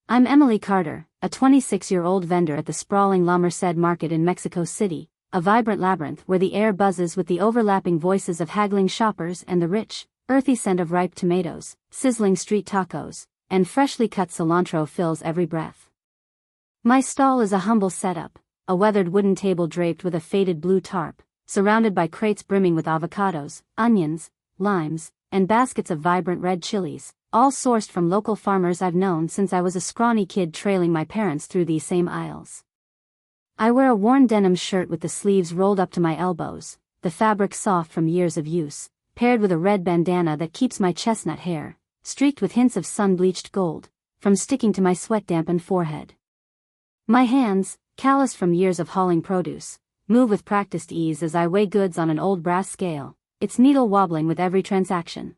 I'm Emily Carter, a 26-year-old vendor at the sprawling La Merced Market in Mexico City, a vibrant labyrinth where the air buzzes with the overlapping voices of haggling shoppers and the rich, earthy scent of ripe tomatoes, sizzling street tacos, and freshly cut cilantro fills every breath. My stall is a humble setup, a weathered wooden table draped with a faded blue tarp, surrounded by crates brimming with avocados, onions, limes, and baskets of vibrant red chilies, all sourced from local farmers I've known since I was a scrawny kid trailing my parents through these same aisles. I wear a worn denim shirt with the sleeves rolled up to my elbows, the fabric soft from years of use, paired with a red bandana that keeps my chestnut hair, streaked with hints of sun-bleached gold, from sticking to my sweat-dampened forehead. My hands, calloused from years of hauling produce, move with practiced ease as I weigh goods on an old brass scale, its needle wobbling with every transaction.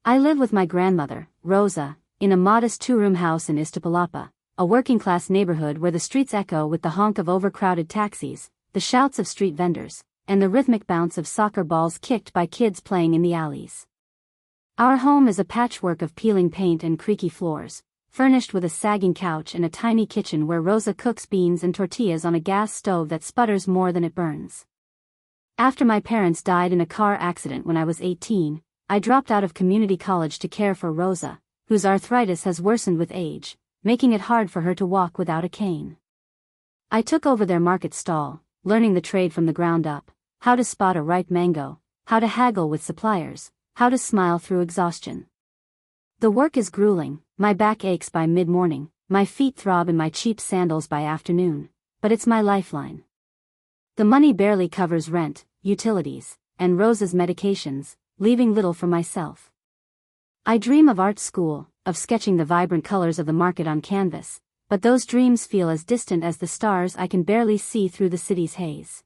I live with my grandmother, Rosa, in a modest two-room house in Iztapalapa, a working-class neighborhood where the streets echo with the honk of overcrowded taxis, the shouts of street vendors, and the rhythmic bounce of soccer balls kicked by kids playing in the alleys. Our home is a patchwork of peeling paint and creaky floors, furnished with a sagging couch and a tiny kitchen where Rosa cooks beans and tortillas on a gas stove that sputters more than it burns. After my parents died in a car accident when I was 18, I dropped out of community college to care for Rosa, whose arthritis has worsened with age, making it hard for her to walk without a cane. I took over their market stall, learning the trade from the ground up, how to spot a ripe mango, how to haggle with suppliers, how to smile through exhaustion. The work is grueling, my back aches by mid-morning, my feet throb in my cheap sandals by afternoon, but it's my lifeline. The money barely covers rent, utilities, and Rosa's medications, leaving little for myself. I dream of art school, of sketching the vibrant colors of the market on canvas, but those dreams feel as distant as the stars I can barely see through the city's haze.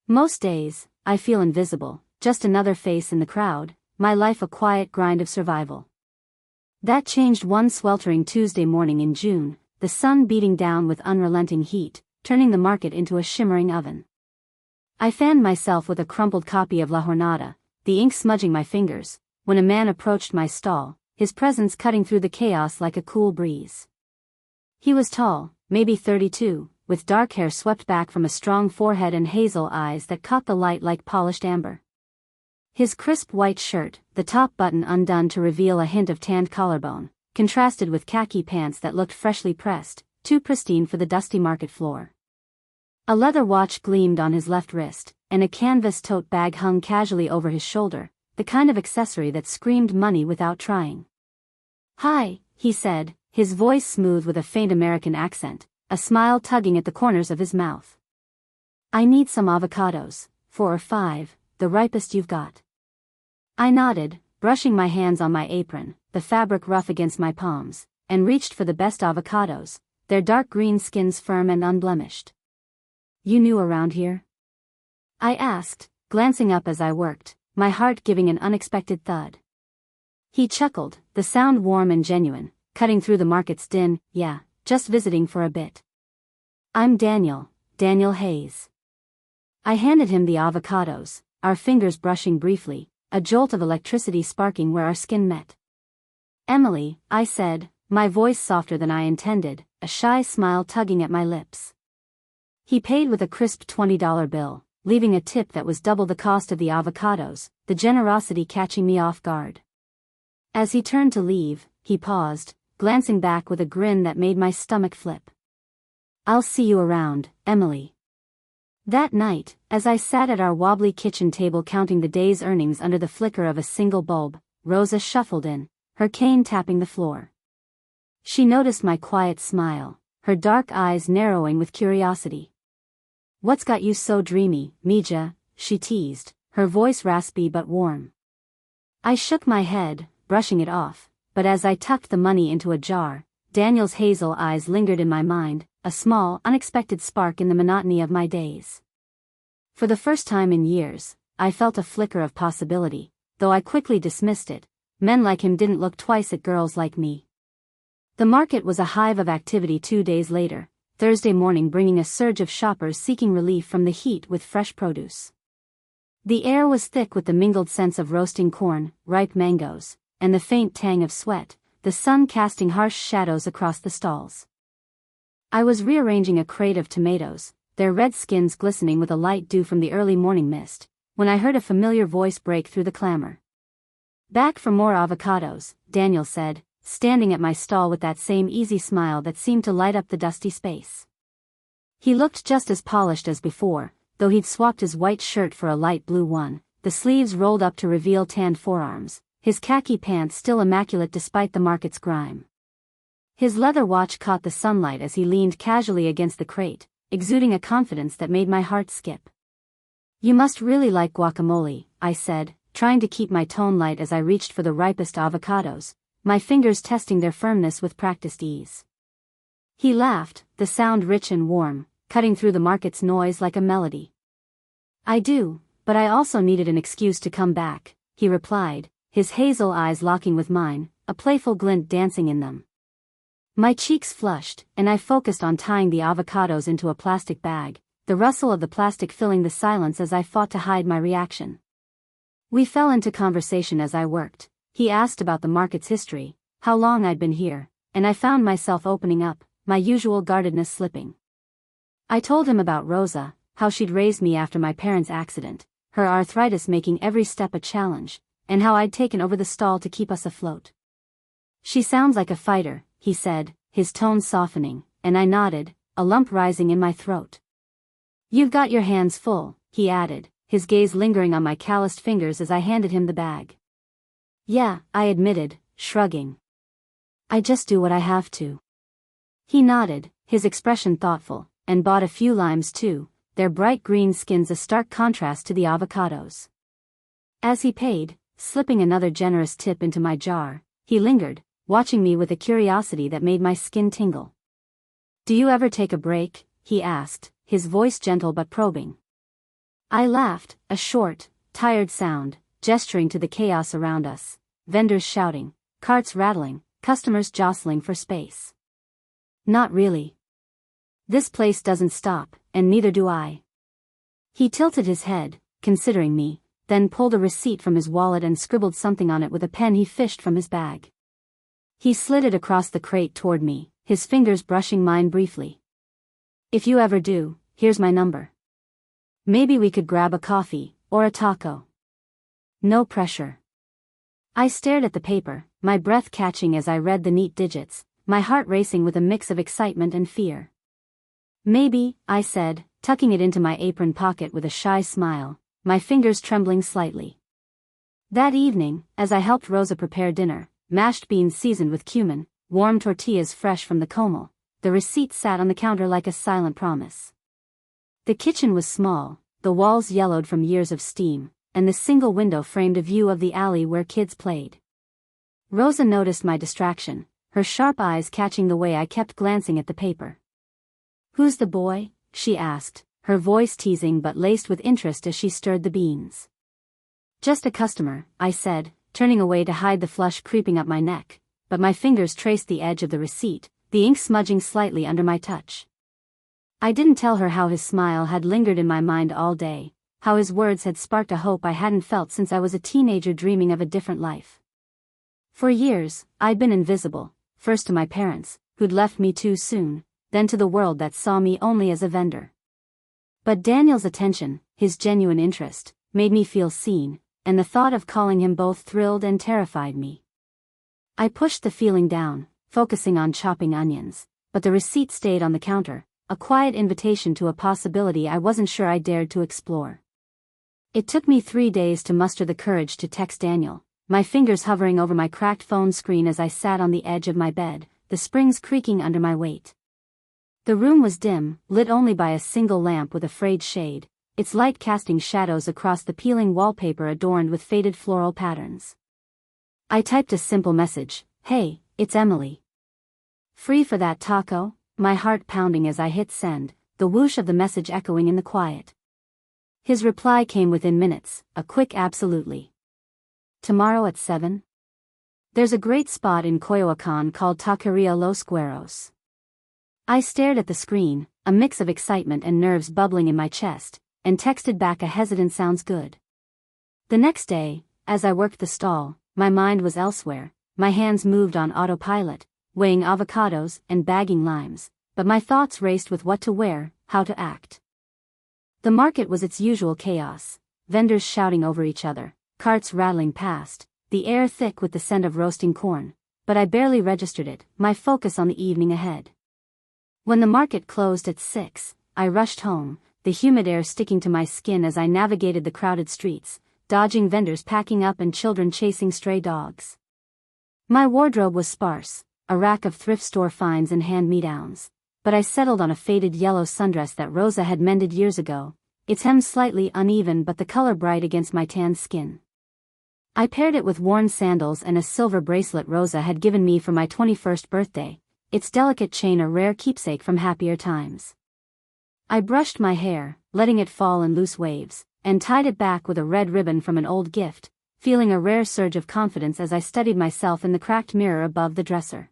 Most days, I feel invisible, just another face in the crowd, my life a quiet grind of survival. That changed one sweltering Tuesday morning in June, the sun beating down with unrelenting heat, turning the market into a shimmering oven. I fanned myself with a crumpled copy of La Jornada, the ink smudging my fingers, when a man approached my stall, his presence cutting through the chaos like a cool breeze. He was tall, maybe 32, with dark hair swept back from a strong forehead and hazel eyes that caught the light like polished amber. His crisp white shirt, the top button undone to reveal a hint of tanned collarbone, contrasted with khaki pants that looked freshly pressed, too pristine for the dusty market floor. A leather watch gleamed on his left wrist, and a canvas tote bag hung casually over his shoulder, the kind of accessory that screamed money without trying. "Hi," he said, his voice smooth with a faint American accent, a smile tugging at the corners of his mouth. "I need some avocados, 4 or 5, the ripest you've got." I nodded, brushing my hands on my apron, the fabric rough against my palms, and reached for the best avocados, their dark green skins firm and unblemished. "You new around here?" I asked, glancing up as I worked, my heart giving an unexpected thud. He chuckled, the sound warm and genuine, cutting through the market's din. "Yeah, just visiting for a bit. I'm Daniel Hayes." I handed him the avocados, our fingers brushing briefly, a jolt of electricity sparking where our skin met. "Emily," I said, my voice softer than I intended, a shy smile tugging at my lips. He paid with a crisp $20 bill, leaving a tip that was double the cost of the avocados, the generosity catching me off guard. As he turned to leave, he paused, glancing back with a grin that made my stomach flip. "I'll see you around, Emily." That night, as I sat at our wobbly kitchen table counting the day's earnings under the flicker of a single bulb, Rosa shuffled in, her cane tapping the floor. She noticed my quiet smile, her dark eyes narrowing with curiosity. "What's got you so dreamy, Mija?" she teased, her voice raspy but warm. I shook my head, brushing it off, but as I tucked the money into a jar, Daniel's hazel eyes lingered in my mind, a small, unexpected spark in the monotony of my days. For the first time in years, I felt a flicker of possibility, though I quickly dismissed it. Men like him didn't look twice at girls like me. The market was a hive of activity 2 days later, Thursday morning bringing a surge of shoppers seeking relief from the heat with fresh produce. The air was thick with the mingled scents of roasting corn, ripe mangoes, and the faint tang of sweat, the sun casting harsh shadows across the stalls. I was rearranging a crate of tomatoes, their red skins glistening with a light dew from the early morning mist, when I heard a familiar voice break through the clamor. "Back for more avocados," Daniel said, standing at my stall with that same easy smile that seemed to light up the dusty space. He looked just as polished as before, though he'd swapped his white shirt for a light blue one, the sleeves rolled up to reveal tanned forearms, his khaki pants still immaculate despite the market's grime. His leather watch caught the sunlight as he leaned casually against the crate, exuding a confidence that made my heart skip. "You must really like guacamole," I said, trying to keep my tone light as I reached for the ripest avocados, my fingers testing their firmness with practiced ease. He laughed, the sound rich and warm, cutting through the market's noise like a melody. "I do, but I also needed an excuse to come back," he replied, his hazel eyes locking with mine, a playful glint dancing in them. My cheeks flushed, and I focused on tying the avocados into a plastic bag, the rustle of the plastic filling the silence as I fought to hide my reaction. We fell into conversation as I worked. He asked about the market's history, how long I'd been here, and I found myself opening up, my usual guardedness slipping. I told him about Rosa, how she'd raised me after my parents' accident, her arthritis making every step a challenge, and how I'd taken over the stall to keep us afloat. "She sounds like a fighter," he said, his tone softening, and I nodded, a lump rising in my throat. "You've got your hands full," he added, his gaze lingering on my calloused fingers as I handed him the bag. "Yeah," I admitted, shrugging. "I just do what I have to." He nodded, his expression thoughtful, and bought a few limes too, their bright green skins a stark contrast to the avocados. As he paid, slipping another generous tip into my jar, he lingered, watching me with a curiosity that made my skin tingle. "Do you ever take a break?" he asked, his voice gentle but probing. I laughed, a short, tired sound, gesturing to the chaos around us, vendors shouting, carts rattling, customers jostling for space. "Not really. This place doesn't stop, and neither do I." He tilted his head, considering me, then pulled a receipt from his wallet and scribbled something on it with a pen he fished from his bag. He slid it across the crate toward me, his fingers brushing mine briefly. "If you ever do, here's my number. Maybe we could grab a coffee, or a taco. No pressure." I stared at the paper, my breath catching as I read the neat digits, my heart racing with a mix of excitement and fear. "Maybe," I said, tucking it into my apron pocket with a shy smile, my fingers trembling slightly. That evening, as I helped Rosa prepare dinner, mashed beans seasoned with cumin, warm tortillas fresh from the comal, the receipt sat on the counter like a silent promise. The kitchen was small, the walls yellowed from years of steam, and the single window framed a view of the alley where kids played. Rosa noticed my distraction, her sharp eyes catching the way I kept glancing at the paper. "Who's the boy?" she asked, her voice teasing but laced with interest as she stirred the beans. "Just a customer," I said, turning away to hide the flush creeping up my neck, but my fingers traced the edge of the receipt, the ink smudging slightly under my touch. I didn't tell her how his smile had lingered in my mind all day, how his words had sparked a hope I hadn't felt since I was a teenager dreaming of a different life. For years, I'd been invisible, first to my parents, who'd left me too soon, then to the world that saw me only as a vendor. But Daniel's attention, his genuine interest, made me feel seen, and the thought of calling him both thrilled and terrified me. I pushed the feeling down, focusing on chopping onions, but the receipt stayed on the counter, a quiet invitation to a possibility I wasn't sure I dared to explore. It took me 3 days to muster the courage to text Daniel, my fingers hovering over my cracked phone screen as I sat on the edge of my bed, the springs creaking under my weight. The room was dim, lit only by a single lamp with a frayed shade, its light casting shadows across the peeling wallpaper adorned with faded floral patterns. I typed a simple message, "Hey, it's Emily. Free for that taco?" My heart pounding as I hit send, the whoosh of the message echoing in the quiet. His reply came within minutes, a quick absolutely. "Tomorrow at 7? There's a great spot in Coyoacán called Taqueria Los Güeros." I stared at the screen, a mix of excitement and nerves bubbling in my chest, and texted back a hesitant "sounds good." The next day, as I worked the stall, my mind was elsewhere, my hands moved on autopilot, weighing avocados and bagging limes, but my thoughts raced with what to wear, how to act. The market was its usual chaos, vendors shouting over each other, carts rattling past, the air thick with the scent of roasting corn, but I barely registered it, my focus on the evening ahead. When the market closed at 6, I rushed home, the humid air sticking to my skin as I navigated the crowded streets, dodging vendors packing up and children chasing stray dogs. My wardrobe was sparse, a rack of thrift store finds and hand-me-downs, but I settled on a faded yellow sundress that Rosa had mended years ago, its hem slightly uneven but the color bright against my tanned skin. I paired it with worn sandals and a silver bracelet Rosa had given me for my 21st birthday, its delicate chain a rare keepsake from happier times. I brushed my hair, letting it fall in loose waves, and tied it back with a red ribbon from an old gift, feeling a rare surge of confidence as I studied myself in the cracked mirror above the dresser.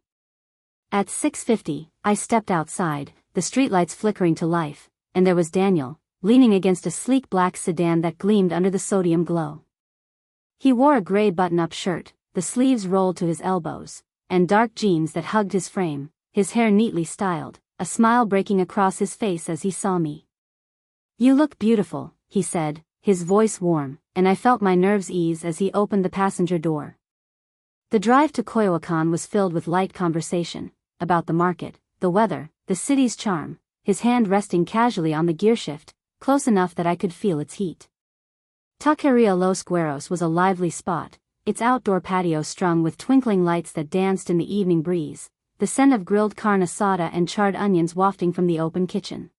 At 6:50, I stepped outside, the streetlights flickering to life, and there was Daniel, leaning against a sleek black sedan that gleamed under the sodium glow. He wore a gray button-up shirt, the sleeves rolled to his elbows, and dark jeans that hugged his frame, his hair neatly styled, a smile breaking across his face as he saw me. "You look beautiful," he said, his voice warm, and I felt my nerves ease as he opened the passenger door. The drive to Coyoacán was filled with light conversation, about the market, the weather, the city's charm, his hand resting casually on the gearshift, close enough that I could feel its heat. Taqueria Los Gueros was a lively spot, its outdoor patio strung with twinkling lights that danced in the evening breeze, the scent of grilled carne asada and charred onions wafting from the open kitchen.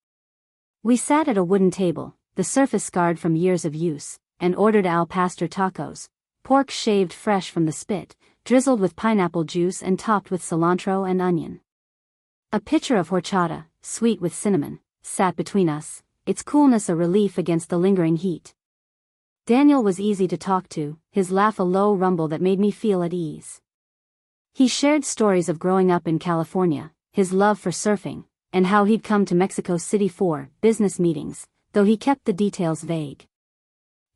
We sat at a wooden table, the surface scarred from years of use, and ordered al pastor tacos, pork shaved fresh from the spit, drizzled with pineapple juice and topped with cilantro and onion. A pitcher of horchata, sweet with cinnamon, sat between us, its coolness a relief against the lingering heat. Daniel was easy to talk to, his laugh a low rumble that made me feel at ease. He shared stories of growing up in California, his love for surfing, and how he'd come to Mexico City for business meetings, though he kept the details vague.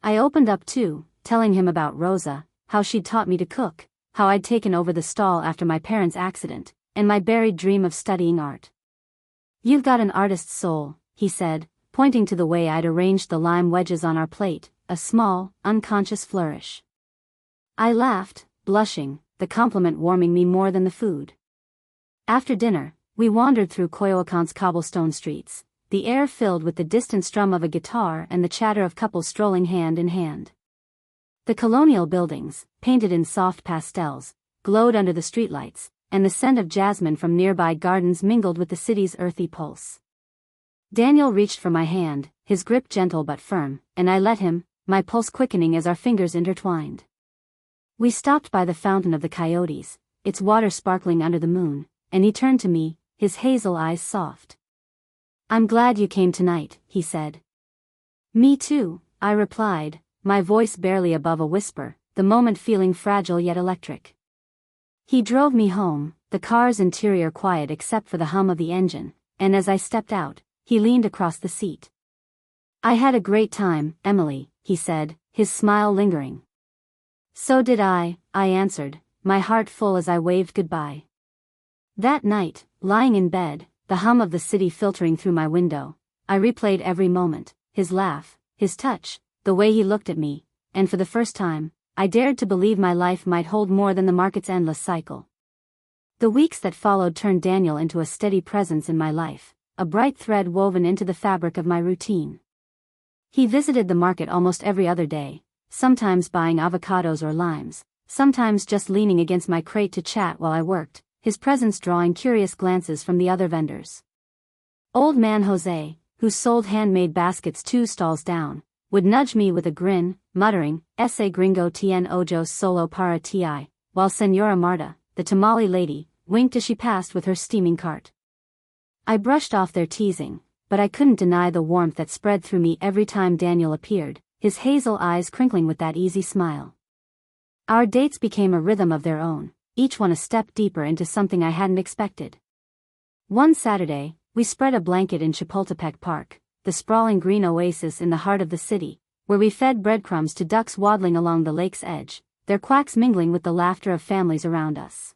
I opened up too, telling him about Rosa, how she'd taught me to cook, how I'd taken over the stall after my parents' accident, and my buried dream of studying art. "You've got an artist's soul," he said, pointing to the way I'd arranged the lime wedges on our plate, a small, unconscious flourish. I laughed, blushing, the compliment warming me more than the food. After dinner, we wandered through Coyoacán's cobblestone streets, the air filled with the distant strum of a guitar and the chatter of couples strolling hand in hand. The colonial buildings, painted in soft pastels, glowed under the streetlights, and the scent of jasmine from nearby gardens mingled with the city's earthy pulse. Daniel reached for my hand, his grip gentle but firm, and I let him, my pulse quickening as our fingers intertwined. We stopped by the Fountain of the Coyotes, its water sparkling under the moon, and he turned to me, his hazel eyes soft. "I'm glad you came tonight," he said. "Me too," I replied, my voice barely above a whisper, the moment feeling fragile yet electric. He drove me home, the car's interior quiet except for the hum of the engine, and as I stepped out, he leaned across the seat. "I had a great time, Emily," he said, his smile lingering. "So did I answered, my heart full as I waved goodbye. That night, lying in bed, the hum of the city filtering through my window, I replayed every moment, his laugh, his touch, the way he looked at me, and for the first time, I dared to believe my life might hold more than the market's endless cycle. The weeks that followed turned Daniel into a steady presence in my life, a bright thread woven into the fabric of my routine. He visited the market almost every other day, sometimes buying avocados or limes, sometimes just leaning against my crate to chat while I worked, his presence drawing curious glances from the other vendors. Old man Jose, who sold handmade baskets 2 stalls down, would nudge me with a grin, muttering, "Ese gringo tien ojos solo para ti," while Señora Marta, the tamale lady, winked as she passed with her steaming cart. I brushed off their teasing, but I couldn't deny the warmth that spread through me every time Daniel appeared, his hazel eyes crinkling with that easy smile. Our dates became a rhythm of their own, each one a step deeper into something I hadn't expected. One Saturday, we spread a blanket in Chapultepec Park, the sprawling green oasis in the heart of the city, where we fed breadcrumbs to ducks waddling along the lake's edge, their quacks mingling with the laughter of families around us.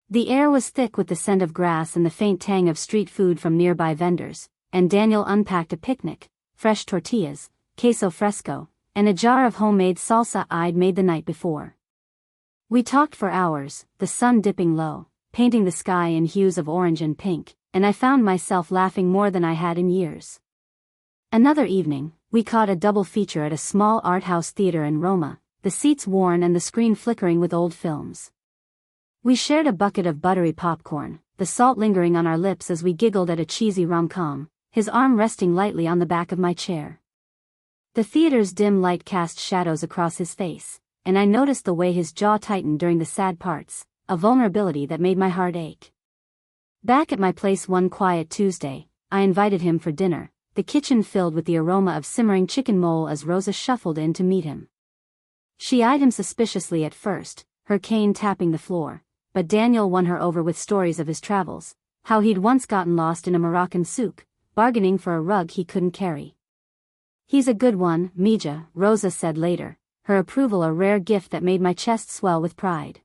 The air was thick with the scent of grass and the faint tang of street food from nearby vendors, and Daniel unpacked a picnic, fresh tortillas, queso fresco, and a jar of homemade salsa I'd made the night before. We talked for hours, the sun dipping low, painting the sky in hues of orange and pink, and I found myself laughing more than I had in years. Another evening, we caught a double feature at a small art house theater in Roma, the seats worn and the screen flickering with old films. We shared a bucket of buttery popcorn, the salt lingering on our lips as we giggled at a cheesy rom-com, his arm resting lightly on the back of my chair. The theater's dim light cast shadows across his face, and I noticed the way his jaw tightened during the sad parts, a vulnerability that made my heart ache. Back at my place one quiet Tuesday, I invited him for dinner, the kitchen filled with the aroma of simmering chicken mole as Rosa shuffled in to meet him. She eyed him suspiciously at first, her cane tapping the floor, but Daniel won her over with stories of his travels, how he'd once gotten lost in a Moroccan souk, bargaining for a rug he couldn't carry. "He's a good one, Mija," Rosa said later, her approval a rare gift that made my chest swell with pride.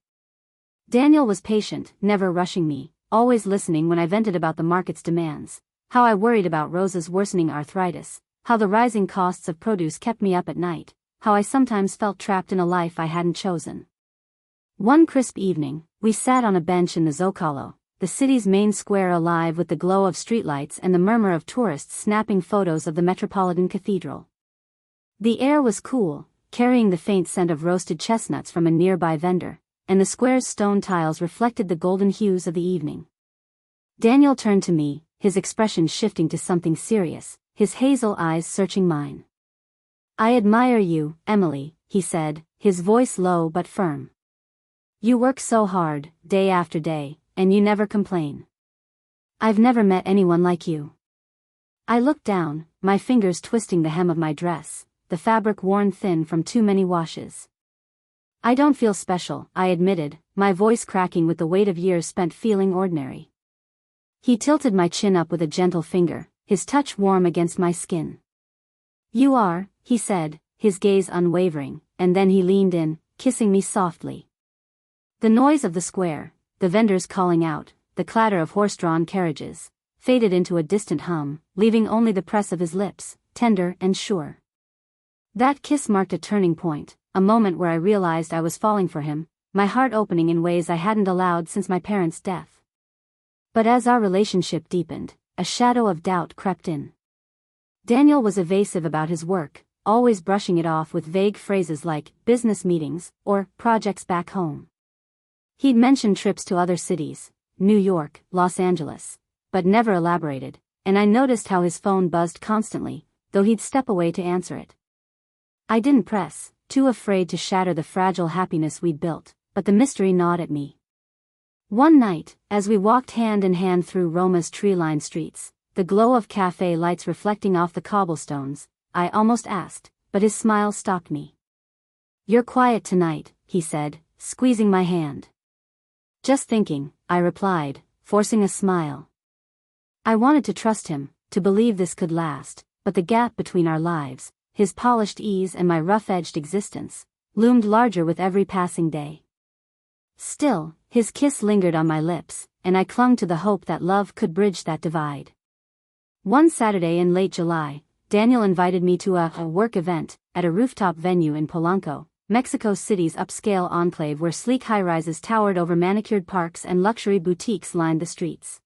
Daniel was patient, never rushing me, always listening when I vented about the market's demands, how I worried about Rosa's worsening arthritis, how the rising costs of produce kept me up at night, how I sometimes felt trapped in a life I hadn't chosen. One crisp evening, we sat on a bench in the Zocalo, the city's main square alive with the glow of streetlights and the murmur of tourists snapping photos of the Metropolitan Cathedral. The air was cool, carrying the faint scent of roasted chestnuts from a nearby vendor, and the square's stone tiles reflected the golden hues of the evening. Daniel turned to me, his expression shifting to something serious, his hazel eyes searching mine. "I admire you, Emily," he said, his voice low but firm. "You work so hard, day after day, and you never complain. I've never met anyone like you." I looked down, my fingers twisting the hem of my dress, the fabric worn thin from too many washes. "I don't feel special," I admitted, my voice cracking with the weight of years spent feeling ordinary. He tilted my chin up with a gentle finger, his touch warm against my skin. "You are," he said, his gaze unwavering, and then he leaned in, kissing me softly. The noise of the square, the vendors calling out, the clatter of horse-drawn carriages, faded into a distant hum, leaving only the press of his lips, tender and sure. That kiss marked a turning point, a moment where I realized I was falling for him, my heart opening in ways I hadn't allowed since my parents' death. But as our relationship deepened, a shadow of doubt crept in. Daniel was evasive about his work, always brushing it off with vague phrases like business meetings or projects back home. He'd mentioned trips to other cities, New York, Los Angeles, but never elaborated, and I noticed how his phone buzzed constantly, though he'd step away to answer it. I didn't press, too afraid to shatter the fragile happiness we'd built, but the mystery gnawed at me. One night, as we walked hand in hand through Roma's tree-lined streets, the glow of cafe lights reflecting off the cobblestones, I almost asked, but his smile stopped me. "You're quiet tonight," he said, squeezing my hand. "Just thinking," I replied, forcing a smile. I wanted to trust him, to believe this could last, but the gap between our lives, his polished ease and my rough-edged existence, loomed larger with every passing day. Still, his kiss lingered on my lips, and I clung to the hope that love could bridge that divide. One Saturday in late July, Daniel invited me to a work event at a rooftop venue in Polanco, Mexico City's upscale enclave where sleek high-rises towered over manicured parks and luxury boutiques lined the streets.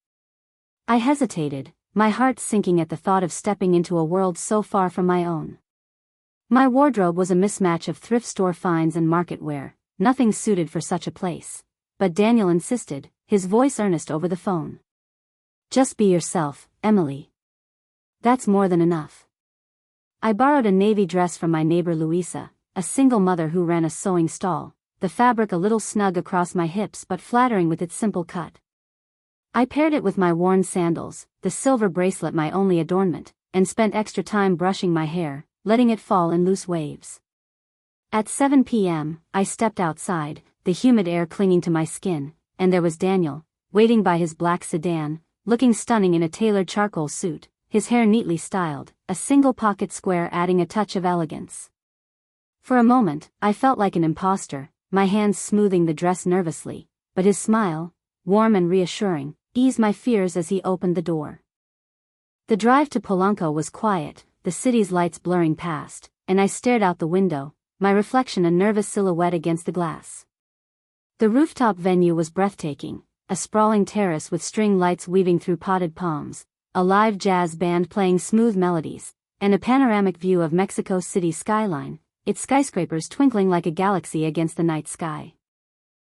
I hesitated, my heart sinking at the thought of stepping into a world so far from my own. My wardrobe was a mismatch of thrift store finds and market wear, nothing suited for such a place. But Daniel insisted, his voice earnest over the phone. "Just be yourself, Emily. That's more than enough." I borrowed a navy dress from my neighbor Luisa, a single mother who ran a sewing stall, the fabric a little snug across my hips but flattering with its simple cut. I paired it with my worn sandals, the silver bracelet my only adornment, and spent extra time brushing my hair, letting it fall in loose waves. At 7 p.m., I stepped outside, the humid air clinging to my skin, and there was Daniel, waiting by his black sedan, looking stunning in a tailored charcoal suit, his hair neatly styled, a single pocket square adding a touch of elegance. For a moment, I felt like an imposter, my hands smoothing the dress nervously, but his smile, warm and reassuring, eased my fears as he opened the door. The drive to Polanco was quiet, the city's lights blurring past, and I stared out the window, my reflection a nervous silhouette against the glass. The rooftop venue was breathtaking, a sprawling terrace with string lights weaving through potted palms, a live jazz band playing smooth melodies, and a panoramic view of Mexico City's skyline, its skyscrapers twinkling like a galaxy against the night sky.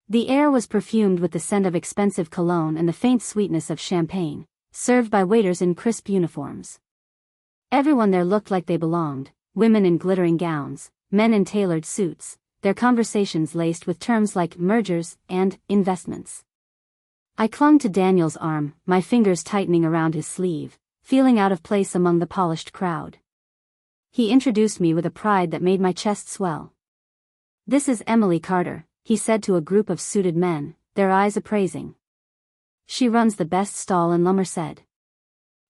The air was perfumed with the scent of expensive cologne and the faint sweetness of champagne, served by waiters in crisp uniforms. Everyone there looked like they belonged, women in glittering gowns, men in tailored suits, their conversations laced with terms like mergers and investments. I clung to Daniel's arm, my fingers tightening around his sleeve, feeling out of place among the polished crowd. He introduced me with a pride that made my chest swell. "This is Emily Carter," he said to a group of suited men, their eyes appraising. "She runs the best stall in La Merced."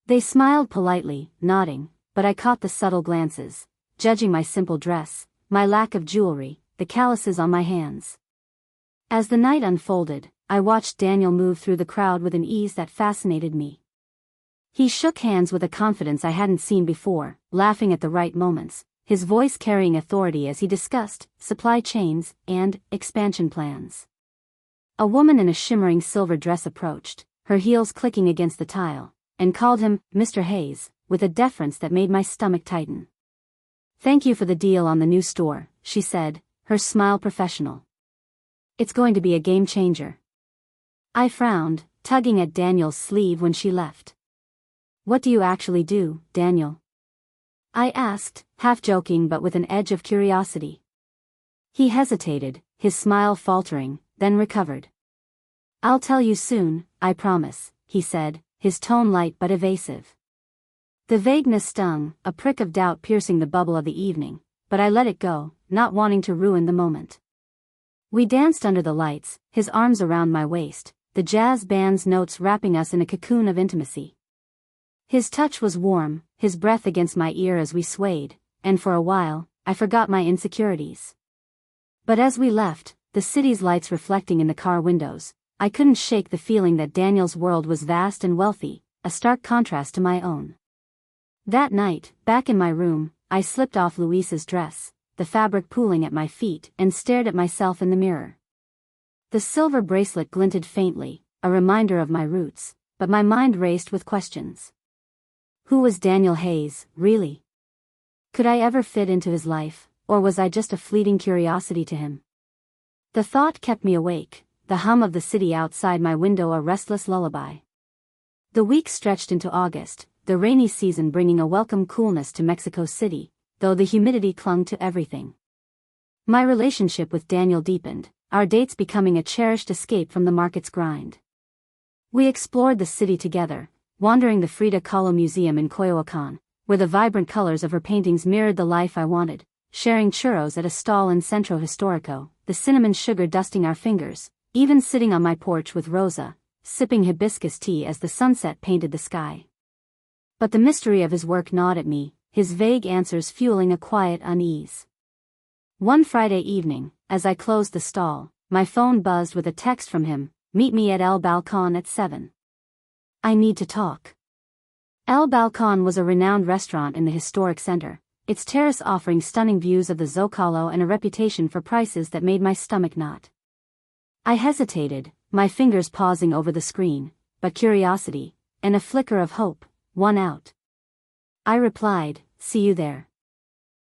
They smiled politely, nodding, but I caught the subtle glances, judging my simple dress, my lack of jewelry, the calluses on my hands. As the night unfolded, I watched Daniel move through the crowd with an ease that fascinated me. He shook hands with a confidence I hadn't seen before, laughing at the right moments, his voice carrying authority as he discussed supply chains and expansion plans. A woman in a shimmering silver dress approached, her heels clicking against the tile, and called him Mr. Hayes, with a deference that made my stomach tighten. "Thank you for the deal on the new store," she said, her smile professional. "It's going to be a game changer." I frowned, tugging at Daniel's sleeve when she left. "What do you actually do, Daniel?" I asked, half joking but with an edge of curiosity. He hesitated, his smile faltering, then recovered. "I'll tell you soon, I promise," he said, his tone light but evasive. The vagueness stung, a prick of doubt piercing the bubble of the evening, but I let it go, not wanting to ruin the moment. We danced under the lights, his arms around my waist, the jazz band's notes wrapping us in a cocoon of intimacy. His touch was warm, his breath against my ear as we swayed, and for a while, I forgot my insecurities. But as we left, the city's lights reflecting in the car windows, I couldn't shake the feeling that Daniel's world was vast and wealthy, a stark contrast to my own. That night, back in my room, I slipped off Luis's dress, the fabric pooling at my feet, and stared at myself in the mirror. The silver bracelet glinted faintly, a reminder of my roots, but my mind raced with questions. Who was Daniel Hayes, really? Could I ever fit into his life, or was I just a fleeting curiosity to him? The thought kept me awake, the hum of the city outside my window a restless lullaby. The week stretched into August, the rainy season bringing a welcome coolness to Mexico City, though the humidity clung to everything. My relationship with Daniel deepened, our dates becoming a cherished escape from the market's grind. We explored the city together, wandering the Frida Kahlo Museum in Coyoacan, where the vibrant colors of her paintings mirrored the life I wanted, sharing churros at a stall in Centro Historico, the cinnamon sugar dusting our fingers, even sitting on my porch with Rosa, sipping hibiscus tea as the sunset painted the sky. But the mystery of his work gnawed at me, his vague answers fueling a quiet unease. One Friday evening, as I closed the stall, my phone buzzed with a text from him, "Meet me at El Balcón at 7. I need to talk." El Balcón was a renowned restaurant in the historic center, its terrace offering stunning views of the Zocalo and a reputation for prices that made my stomach knot. I hesitated, my fingers pausing over the screen, but curiosity, and a flicker of hope, won out. I replied, "See you there."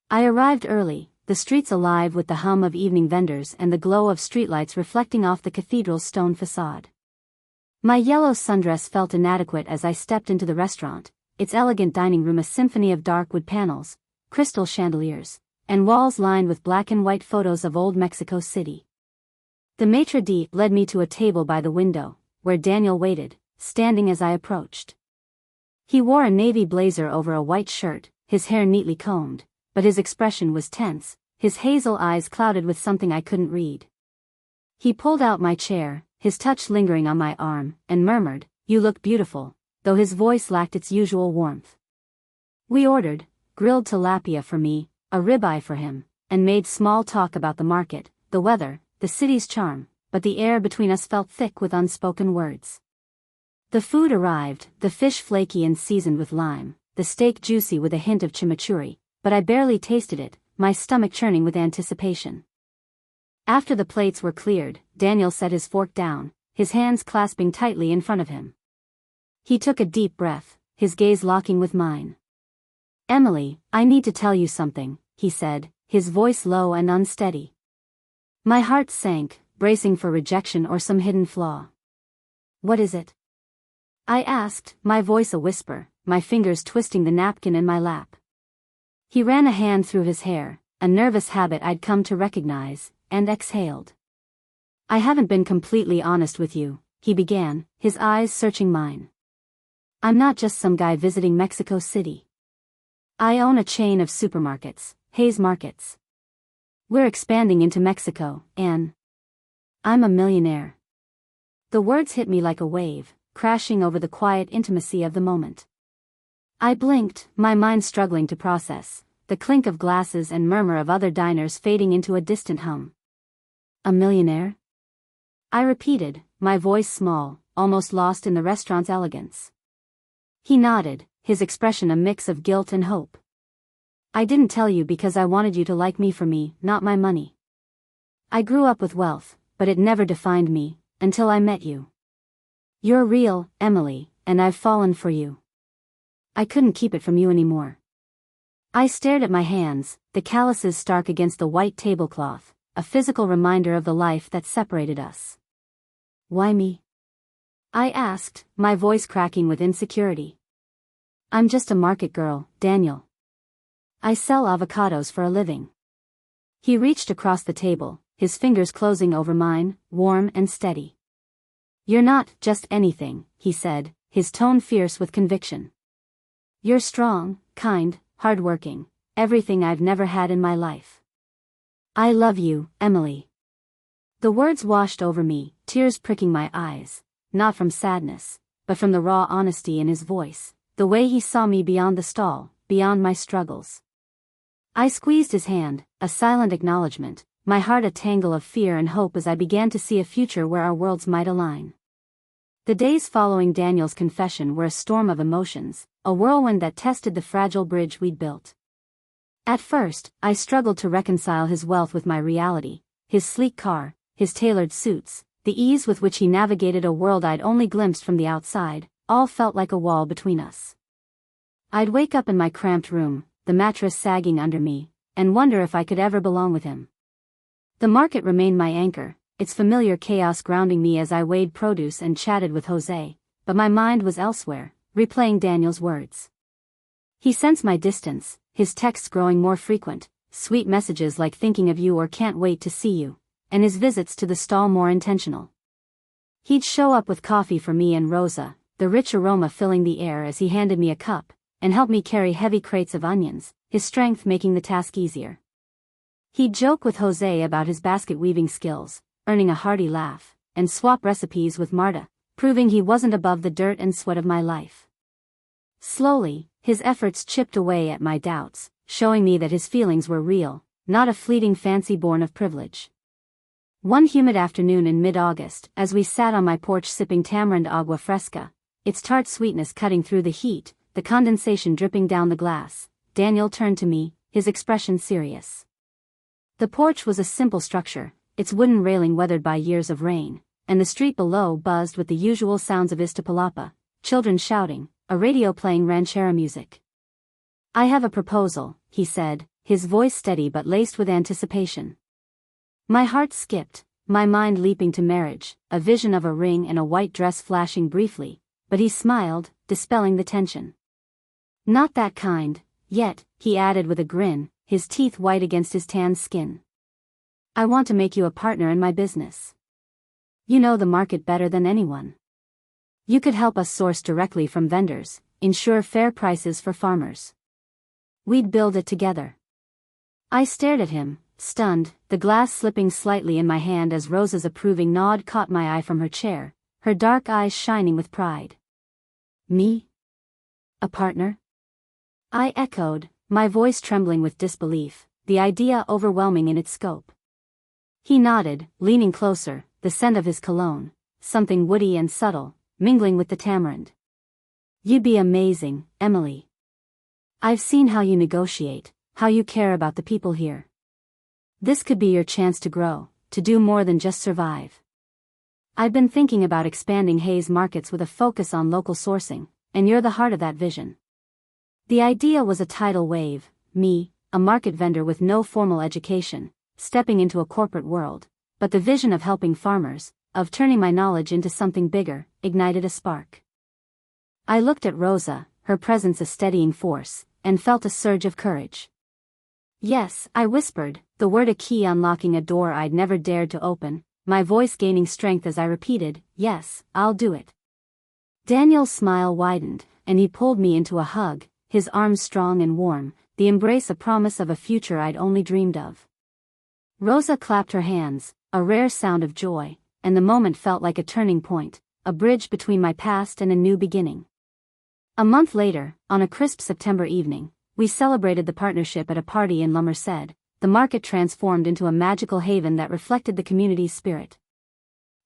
I arrived early, the streets alive with the hum of evening vendors and the glow of streetlights reflecting off the cathedral's stone facade. My yellow sundress felt inadequate as I stepped into the restaurant, its elegant dining room a symphony of dark wood panels, crystal chandeliers, and walls lined with black and white photos of old Mexico City. The maitre d' led me to a table by the window, where Daniel waited, standing as I approached. He wore a navy blazer over a white shirt, his hair neatly combed, but his expression was tense, his hazel eyes clouded with something I couldn't read. He pulled out my chair, his touch lingering on my arm, and murmured, "You look beautiful," though his voice lacked its usual warmth. We ordered, grilled tilapia for me, a ribeye for him, and made small talk about the market, the weather, the city's charm, but the air between us felt thick with unspoken words. The food arrived, the fish flaky and seasoned with lime, the steak juicy with a hint of chimichurri, but I barely tasted it, my stomach churning with anticipation. After the plates were cleared, Daniel set his fork down, his hands clasping tightly in front of him. He took a deep breath, his gaze locking with mine. "Emily, I need to tell you something," he said, his voice low and unsteady. My heart sank, bracing for rejection or some hidden flaw. "What is it?" I asked, my voice a whisper, my fingers twisting the napkin in my lap. He ran a hand through his hair, a nervous habit I'd come to recognize, and exhaled. "I haven't been completely honest with you," he began, his eyes searching mine. "I'm not just some guy visiting Mexico City. I own a chain of supermarkets, Hayes Markets. We're expanding into Mexico, and I'm a millionaire." The words hit me like a wave, crashing over the quiet intimacy of the moment. I blinked, my mind struggling to process, the clink of glasses and murmur of other diners fading into a distant hum. "A millionaire?" I repeated, my voice small, almost lost in the restaurant's elegance. He nodded, his expression a mix of guilt and hope. "I didn't tell you because I wanted you to like me for me, not my money. I grew up with wealth, but it never defined me, until I met you. You're real, Emily, and I've fallen for you. I couldn't keep it from you anymore." I stared at my hands, the calluses stark against the white tablecloth, a physical reminder of the life that separated us. "Why me?" I asked, my voice cracking with insecurity. "I'm just a market girl, Daniel. I sell avocados for a living." He reached across the table, his fingers closing over mine, warm and steady. "You're not just anything," he said, his tone fierce with conviction. "You're strong, kind, hardworking, everything I've never had in my life. I love you, Emily." The words washed over me, tears pricking my eyes, not from sadness, but from the raw honesty in his voice, the way he saw me beyond the stall, beyond my struggles. I squeezed his hand, a silent acknowledgement, my heart a tangle of fear and hope as I began to see a future where our worlds might align. The days following Daniel's confession were a storm of emotions, a whirlwind that tested the fragile bridge we'd built. At first, I struggled to reconcile his wealth with my reality, his sleek car, his tailored suits, the ease with which he navigated a world I'd only glimpsed from the outside, all felt like a wall between us. I'd wake up in my cramped room, the mattress sagging under me, and wonder if I could ever belong with him. The market remained my anchor, its familiar chaos grounding me as I weighed produce and chatted with Jose, but my mind was elsewhere, replaying Daniel's words. He sensed my distance, his texts growing more frequent, sweet messages like "thinking of you" or "can't wait to see you," and his visits to the stall more intentional. He'd show up with coffee for me and Rosa, the rich aroma filling the air as he handed me a cup, and help me carry heavy crates of onions, his strength making the task easier. He'd joke with Jose about his basket weaving skills, earning a hearty laugh, and swap recipes with Marta, proving he wasn't above the dirt and sweat of my life. Slowly, his efforts chipped away at my doubts, showing me that his feelings were real, not a fleeting fancy born of privilege. One humid afternoon in mid-August, as we sat on my porch sipping tamarind agua fresca, its tart sweetness cutting through the heat, the condensation dripping down the glass, Daniel turned to me, his expression serious. The porch was a simple structure, its wooden railing weathered by years of rain, and the street below buzzed with the usual sounds of Iztapalapa, children shouting, a radio playing ranchera music. "I have a proposal," he said, his voice steady but laced with anticipation. My heart skipped, my mind leaping to marriage, a vision of a ring and a white dress flashing briefly, but he smiled, dispelling the tension. "Not that kind, yet," he added with a grin, his teeth white against his tanned skin. "I want to make you a partner in my business. You know the market better than anyone. You could help us source directly from vendors, ensure fair prices for farmers. We'd build it together." I stared at him, stunned, the glass slipping slightly in my hand as Rosa's approving nod caught my eye from her chair, her dark eyes shining with pride. "Me? A partner?" I echoed, my voice trembling with disbelief, the idea overwhelming in its scope. He nodded, leaning closer, the scent of his cologne, something woody and subtle, mingling with the tamarind. "You'd be amazing, Emily. I've seen how you negotiate, how you care about the people here. This could be your chance to grow, to do more than just survive." I've been thinking about expanding Hayes markets with a focus on local sourcing, and you're the heart of that vision. The idea was a tidal wave, me, a market vendor with no formal education, stepping into a corporate world, but the vision of helping farmers, of turning my knowledge into something bigger, ignited a spark. I looked at Rosa, her presence a steadying force, and felt a surge of courage. "Yes," I whispered, the word a key unlocking a door I'd never dared to open, my voice gaining strength as I repeated, "Yes, I'll do it." Daniel's smile widened, and he pulled me into a hug, his arms strong and warm, the embrace a promise of a future I'd only dreamed of. Rosa clapped her hands, a rare sound of joy, and the moment felt like a turning point, a bridge between my past and a new beginning. A month later, on a crisp September evening, we celebrated the partnership at a party in La Merced. The market transformed into a magical haven that reflected the community's spirit.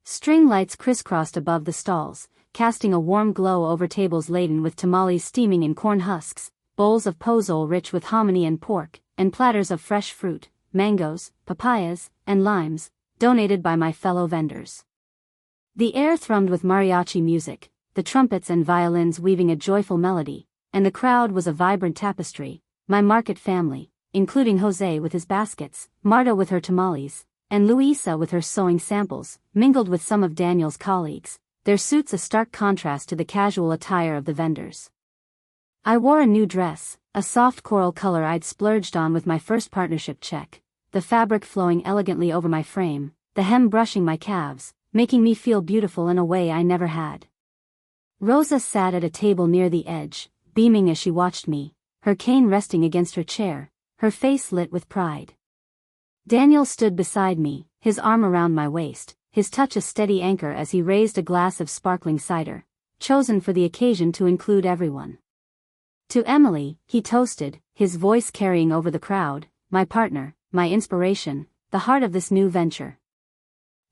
String lights crisscrossed above the stalls, casting a warm glow over tables laden with tamales steaming in corn husks, bowls of pozole rich with hominy and pork, and platters of fresh fruit, mangoes, papayas, and limes, donated by my fellow vendors. The air thrummed with mariachi music, the trumpets and violins weaving a joyful melody, and the crowd was a vibrant tapestry, my market family, including Jose with his baskets, Marta with her tamales, and Luisa with her sewing samples, mingled with some of Daniel's colleagues, their suits a stark contrast to the casual attire of the vendors. I wore a new dress, a soft coral color I'd splurged on with my first partnership check, the fabric flowing elegantly over my frame, the hem brushing my calves, making me feel beautiful in a way I never had. Rosa sat at a table near the edge, beaming as she watched me, her cane resting against her chair, her face lit with pride. Daniel stood beside me, his arm around my waist, his touch a steady anchor as he raised a glass of sparkling cider, chosen for the occasion to include everyone. To Emily, he toasted, his voice carrying over the crowd, my partner, my inspiration, the heart of this new venture.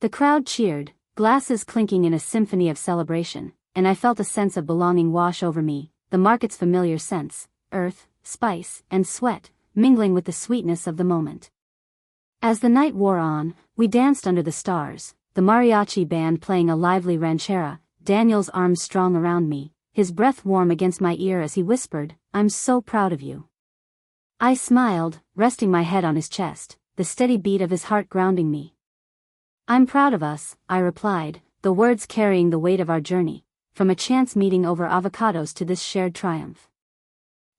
The crowd cheered, glasses clinking in a symphony of celebration, and I felt a sense of belonging wash over me, the market's familiar scents, earth, spice, and sweat, mingling with the sweetness of the moment. As the night wore on, we danced under the stars, the mariachi band playing a lively ranchera, Daniel's arms strong around me, his breath warm against my ear as he whispered, "I'm so proud of you." I smiled, resting my head on his chest, the steady beat of his heart grounding me. "I'm proud of us," I replied, the words carrying the weight of our journey, from a chance meeting over avocados to this shared triumph.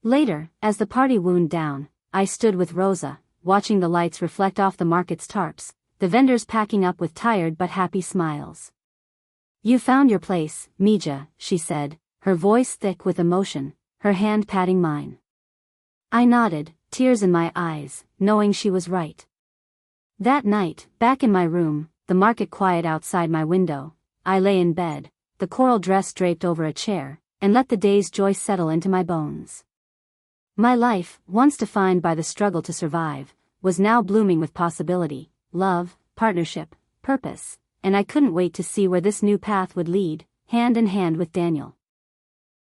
Later, as the party wound down, I stood with Rosa, watching the lights reflect off the market's tarps, the vendors packing up with tired but happy smiles. "You found your place, Mija," she said, her voice thick with emotion, her hand patting mine. I nodded, tears in my eyes, knowing she was right. That night, back in my room, the market quiet outside my window, I lay in bed, the coral dress draped over a chair, and let the day's joy settle into my bones. My life, once defined by the struggle to survive, was now blooming with possibility, love, partnership, purpose, and I couldn't wait to see where this new path would lead, hand in hand with Daniel.